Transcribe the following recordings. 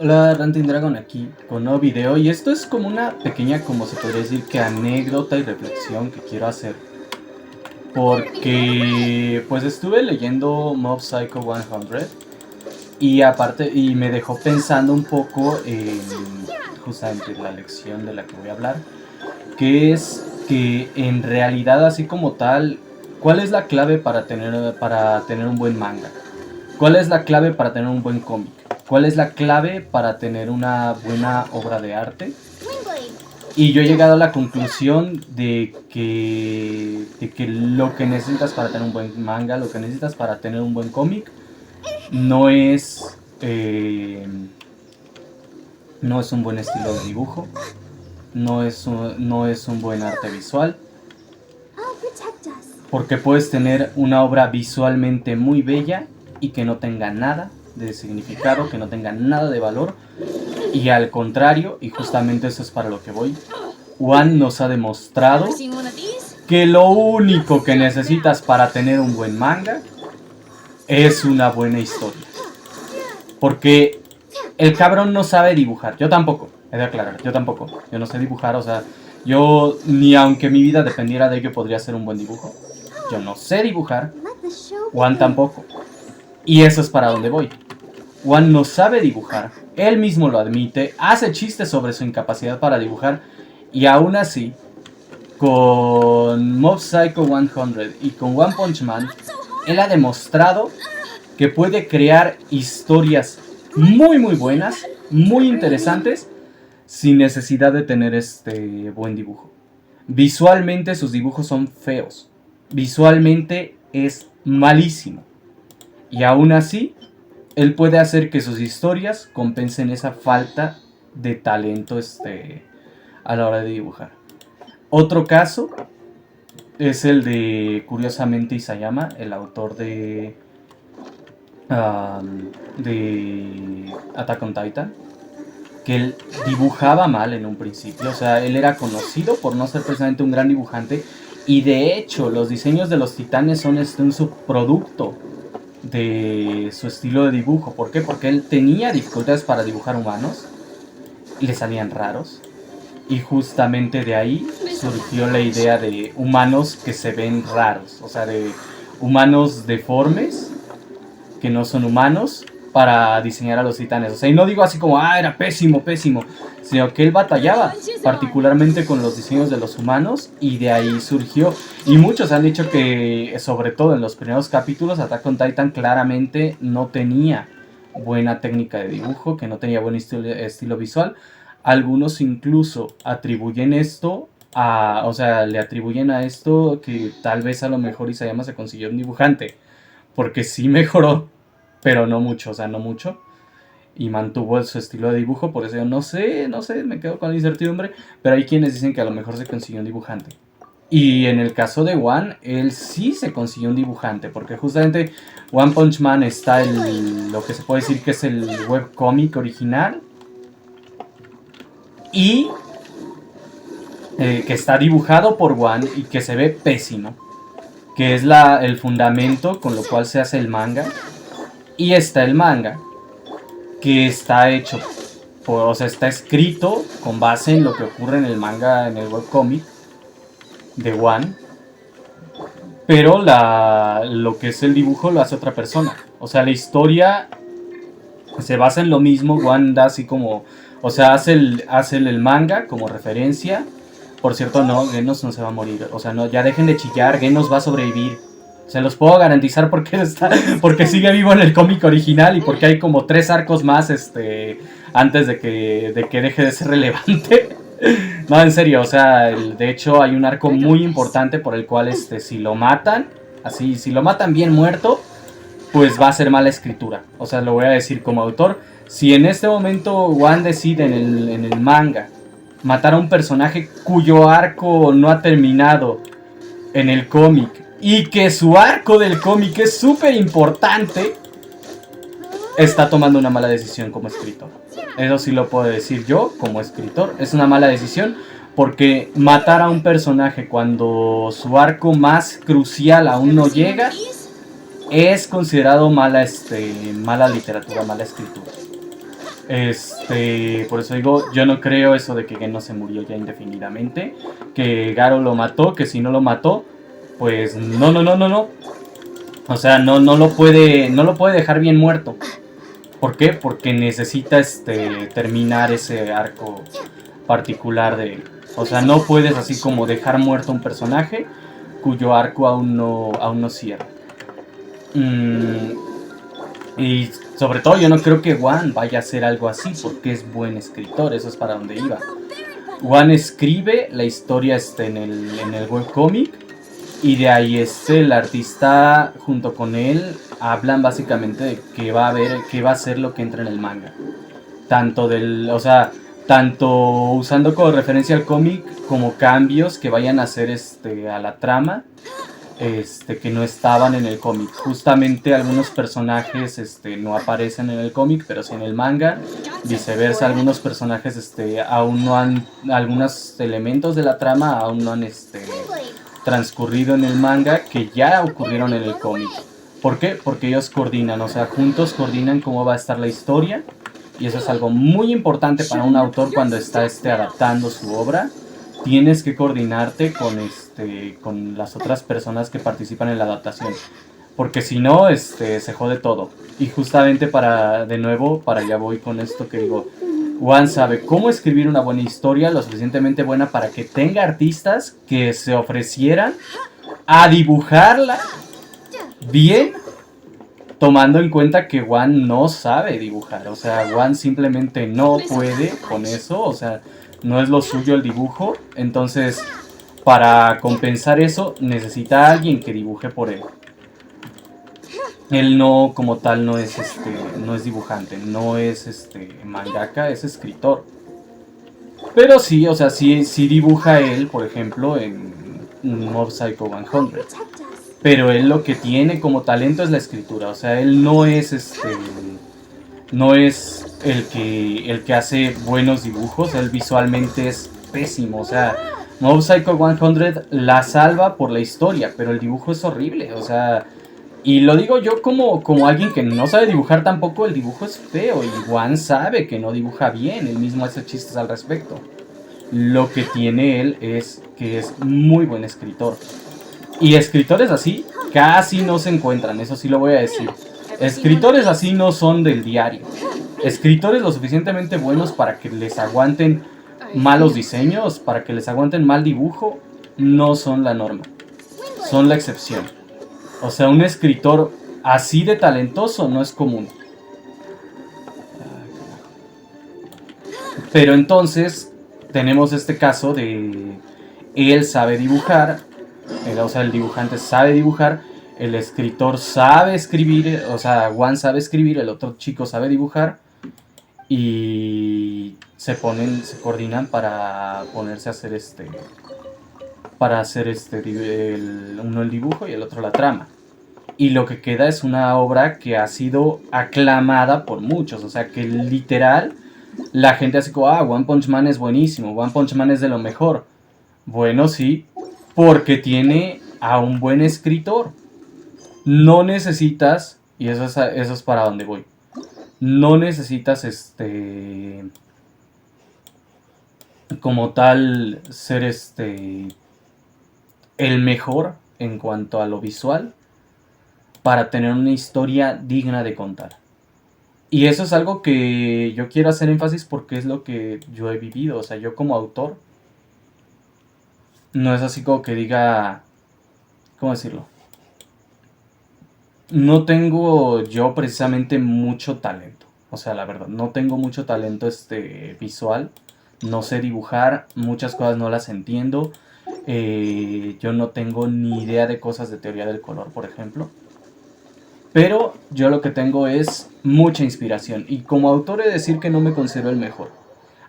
Hola, Ranting Dragon aquí con un nuevo video, y esto es como una pequeña, como se podría decir, que anécdota y reflexión que quiero hacer, porque pues estuve leyendo Mob Psycho 100 y me dejó pensando un poco en justamente la lección de la que voy a hablar, que es que en realidad, así como tal, ¿cuál es la clave para tener un buen manga? ¿Cuál es la clave para tener un buen cómic? ¿Cuál es la clave para tener una buena obra de arte? Y yo he llegado a la conclusión de que lo que necesitas para tener un buen manga, lo que necesitas para tener un buen cómic, no es, eh, no es un buen estilo de dibujo, no es un buen arte visual, porque puedes tener una obra visualmente muy bella y que no tenga nada de significado, que no tenga nada de valor. Y al contrario, y justamente eso es para lo que voy, One nos ha demostrado que lo único que necesitas para tener un buen manga es una buena historia. Porque el cabrón no sabe dibujar. Yo tampoco, he de aclarar, yo tampoco. Yo no sé dibujar, o sea, yo ni aunque mi vida dependiera de ello podría hacer un buen dibujo. Yo no sé dibujar, One tampoco. Y eso es para donde voy. One no sabe dibujar, él mismo lo admite, hace chistes sobre su incapacidad para dibujar, y aún así, con Mob Psycho 100 y con One Punch Man, él ha demostrado que puede crear historias muy buenas, muy interesantes, sin necesidad de tener buen dibujo. Visualmente sus dibujos son feos, visualmente es malísimo, y aún así él puede hacer que sus historias compensen esa falta de talento a la hora de dibujar. Otro caso es el de, curiosamente, Isayama, el autor de Attack on Titan, que él dibujaba mal en un principio. O sea, él era conocido por no ser precisamente un gran dibujante, y de hecho los diseños de los titanes son un subproducto de su estilo de dibujo. ¿Por qué? Porque él tenía dificultades para dibujar humanos, le salían raros, y justamente de ahí surgió la idea de humanos que se ven raros, o sea, de humanos deformes que no son humanos, para diseñar a los titanes. O sea, y no digo así como, era pésimo, sino que él batallaba particularmente con los diseños de los humanos, y de ahí surgió. Y muchos han dicho que, sobre todo en los primeros capítulos, Attack on Titan claramente no tenía buena técnica de dibujo, que no tenía buen estilo visual. Algunos incluso atribuyen esto le atribuyen a esto que tal vez a lo mejor Isayama se consiguió un dibujante, porque sí mejoró, pero no mucho, o sea, no mucho, y mantuvo su estilo de dibujo. Por eso yo no sé, me quedo con la incertidumbre, pero hay quienes dicen que a lo mejor se consiguió un dibujante. Y en el caso de One, él sí se consiguió un dibujante, porque justamente One Punch Man está lo que se puede decir que es el webcomic original, y que está dibujado por One y que se ve pésimo, que es el fundamento con lo cual se hace el manga. Y está el manga, que está hecho, o sea, está escrito con base en lo que ocurre en el manga, en el webcomic de One, pero lo que es el dibujo lo hace otra persona. O sea, la historia se basa en lo mismo. One da así como, o sea, hace el manga como referencia. Por cierto, no, Genos no se va a morir. O sea, no, ya dejen de chillar, Genos va a sobrevivir. Se los puedo garantizar, porque sigue vivo en el cómic original, y porque hay como 3 arcos más antes de que deje de ser relevante. No, en serio, o sea, de hecho hay un arco muy importante por el cual si lo matan, así, si lo matan bien muerto, pues va a ser mala escritura. O sea, lo voy a decir como autor. Si en este momento One decide en el manga matar a un personaje cuyo arco no ha terminado en el cómic, y que su arco del cómic es súper importante, está tomando una mala decisión como escritor. Eso sí lo puedo decir yo como escritor. Es una mala decisión, porque matar a un personaje cuando su arco más crucial aún no llega es considerado mala literatura, mala escritura. Por eso digo, yo no creo eso de que Gen no se murió ya indefinidamente, que Garo lo mató, que si no lo mató, pues no, no, no, no, no. O sea, no lo puede dejar bien muerto. ¿Por qué? Porque necesita terminar ese arco particular de él. O sea, no puedes así como dejar muerto a un personaje cuyo arco aún no cierra. Y sobre todo yo no creo que Wan vaya a hacer algo así porque es buen escritor, eso es para donde iba. Wan escribe la historia en el webcómic y de ahí el artista junto con él hablan básicamente de que va a ser lo que entra en el manga. Tanto usando como referencia al cómic como cambios que vayan a hacer a la trama que no estaban en el cómic. Justamente algunos personajes no aparecen en el cómic, pero sí en el manga. Viceversa, algunos personajes aún no han, algunos elementos de la trama aún no han transcurrido en el manga que ya ocurrieron en el cómic. ¿Por qué? Porque ellos coordinan, o sea, juntos coordinan cómo va a estar la historia. Y eso es algo muy importante para un autor cuando está adaptando su obra. Tienes que coordinarte con las otras personas que participan en la adaptación. Porque si no, se jode todo. Y justamente para allá voy con esto que digo. Wan sabe cómo escribir una buena historia, lo suficientemente buena para que tenga artistas que se ofrecieran a dibujarla bien, tomando en cuenta que Wan no sabe dibujar. O sea, Wan simplemente no puede con eso. O sea, no es lo suyo el dibujo. Entonces, para compensar eso, necesita a alguien que dibuje por él. Él no, como tal, no es dibujante, no es mangaka, es escritor. Pero sí, o sea, sí dibuja él, por ejemplo, en Mob Psycho 100. Pero él lo que tiene como talento es la escritura. O sea, él no es no es el que hace buenos dibujos. Él visualmente es pésimo. O sea, Mob Psycho 100 la salva por la historia, pero el dibujo es horrible. O sea, y lo digo yo como alguien que no sabe dibujar tampoco. El dibujo es feo y Wan sabe que no dibuja bien. Él mismo hace chistes al respecto. Lo que tiene él es que es muy buen escritor. Y escritores así casi no se encuentran, eso sí lo voy a decir. Escritores así no son del diario. Escritores lo suficientemente buenos para que les aguanten malos diseños, para que les aguanten mal dibujo, no son la norma. Son la excepción. O sea, un escritor así de talentoso no es común. Pero entonces tenemos este caso de él sabe dibujar. O sea, el dibujante sabe dibujar, el escritor sabe escribir, o sea, Wan sabe escribir, el otro chico sabe dibujar y se coordinan para ponerse a hacer uno el dibujo y el otro la trama. Y lo que queda es una obra que ha sido aclamada por muchos, o sea, que literal la gente así como, One Punch Man es buenísimo, One Punch Man es de lo mejor. Bueno, sí, porque tiene a un buen escritor. No necesitas, y eso es para donde voy, no necesitas como tal ser el mejor en cuanto a lo visual para tener una historia digna de contar. Y eso es algo que yo quiero hacer énfasis porque es lo que yo he vivido. O sea, yo como autor no es así como que diga, ¿cómo decirlo? No tengo yo precisamente mucho talento. O sea, la verdad, no tengo mucho talento visual. No sé dibujar, muchas cosas no las entiendo. Yo no tengo ni idea de cosas de teoría del color, por ejemplo. Pero yo lo que tengo es mucha inspiración. Y como autor he de decir que no me considero el mejor.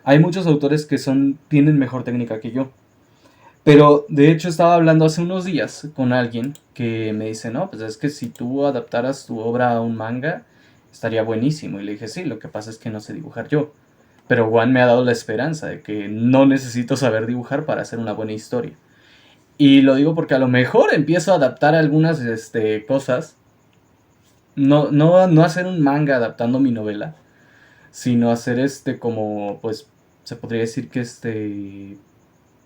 Hay muchos autores que tienen mejor técnica que yo. Pero de hecho estaba hablando hace unos días con alguien que me dice, no, pues es que si tú adaptaras tu obra a un manga, estaría buenísimo. Y le dije, sí, lo que pasa es que no sé dibujar yo. Pero Juan me ha dado la esperanza de que no necesito saber dibujar para hacer una buena historia. Y lo digo porque a lo mejor empiezo a adaptar algunas cosas. No hacer un manga adaptando mi novela. sino hacer como, pues, se podría decir que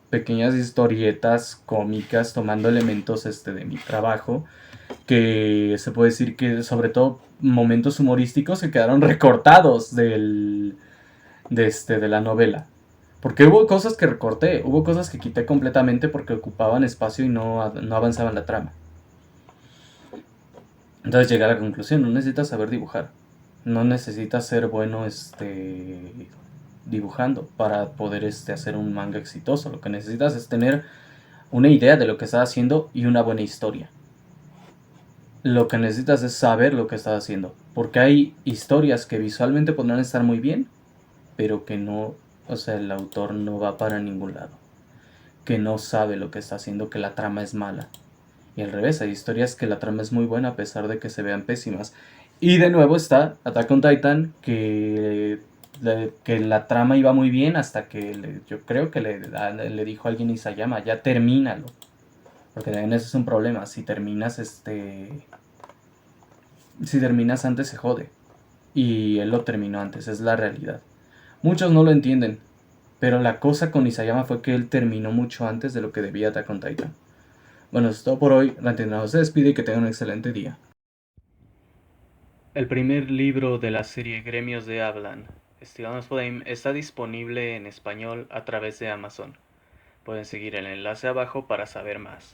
pequeñas historietas cómicas tomando elementos de mi trabajo, que se puede decir que sobre todo momentos humorísticos que quedaron recortados de la novela. Porque hubo cosas que recorté, hubo cosas que quité completamente porque ocupaban espacio y no avanzaban la trama. Entonces llegué a la conclusión, no necesitas saber dibujar. No necesitas ser bueno dibujando para poder hacer un manga exitoso. Lo que necesitas es tener una idea de lo que estás haciendo y una buena historia. Lo que necesitas es saber lo que estás haciendo. Porque hay historias que visualmente podrán estar muy bien, pero que no, o sea, el autor no va para ningún lado. Que no sabe lo que está haciendo, que la trama es mala. Y al revés, hay historias que la trama es muy buena a pesar de que se vean pésimas. Y de nuevo está Attack on Titan, que la trama iba muy bien hasta que yo creo que le dijo a alguien Isayama, ya termínalo. Porque también ese es un problema, si terminas antes se jode. Y él lo terminó antes, es la realidad. Muchos no lo entienden, pero la cosa con Isayama fue que él terminó mucho antes de lo que debía Attack on Titan. Bueno, eso es todo por hoy. Rantinado se despide y que tengan un excelente día. El primer libro de la serie Gremios de Hablan, Estilanos Flame, está disponible en español a través de Amazon. Pueden seguir el enlace abajo para saber más.